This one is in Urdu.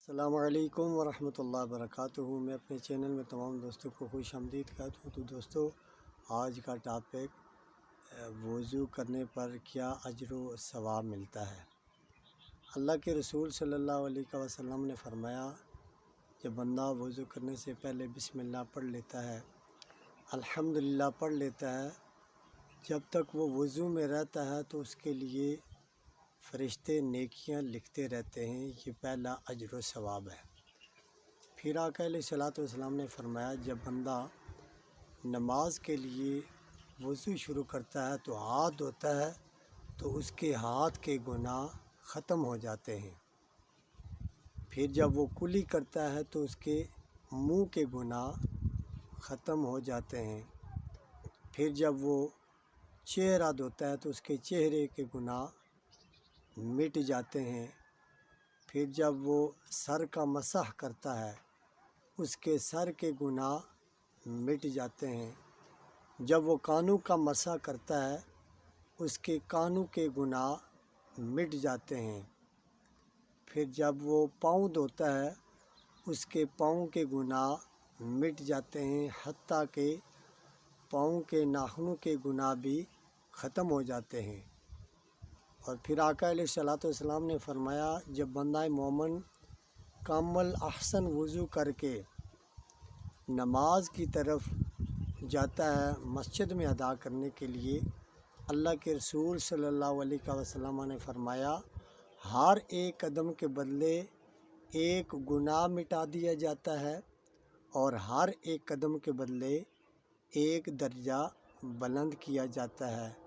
السلام علیکم ورحمۃ اللہ وبرکاتہ۔ میں اپنے چینل میں تمام دوستوں کو خوش آمدید کہتا ہوں۔ تو دوستو، آج کا ٹاپک وضو کرنے پر کیا اجر و ثواب ملتا ہے۔ اللہ کے رسول صلی اللہ علیہ وسلم نے فرمایا، جب بندہ وضو کرنے سے پہلے بسم اللہ پڑھ لیتا ہے، الحمدللہ پڑھ لیتا ہے، جب تک وہ وضو میں رہتا ہے تو اس کے لیے فرشتے نیکیاں لکھتے رہتے ہیں۔ یہ پہلا اجر و ثواب ہے۔ پھر آقا علیہ الصلوۃ والسلام نے فرمایا، جب بندہ نماز کے لیے وضو شروع کرتا ہے تو ہاتھ دھوتا ہے تو اس کے ہاتھ کے گناہ ختم ہو جاتے ہیں۔ پھر جب وہ کلی کرتا ہے تو اس کے منہ کے گناہ ختم ہو جاتے ہیں۔ پھر جب وہ چہرہ دھوتا ہے تو اس کے چہرے کے گناہ مٹ جاتے ہیں۔ پھر جب وہ سر کا مسح کرتا ہے اس کے سر کے گناہ مٹ جاتے ہیں۔ جب وہ کانوں کا مسح کرتا ہے اس کے کانوں کے گناہ مٹ جاتے ہیں۔ پھر جب وہ پاؤں دھوتا ہے اس کے پاؤں کے گناہ مٹ جاتے ہیں، حتیٰ کہ پاؤں کے ناخنوں کے گناہ بھی ختم ہو جاتے ہیں۔ اور پھر آقا علیہ الصلوۃ والسلام نے فرمایا، جب بندہ مومن کامل احسن وضو کر کے نماز کی طرف جاتا ہے مسجد میں ادا کرنے کے لیے، اللہ کے رسول صلی اللہ علیہ وسلم نے فرمایا، ہر ایک قدم کے بدلے ایک گناہ مٹا دیا جاتا ہے اور ہر ایک قدم کے بدلے ایک درجہ بلند کیا جاتا ہے۔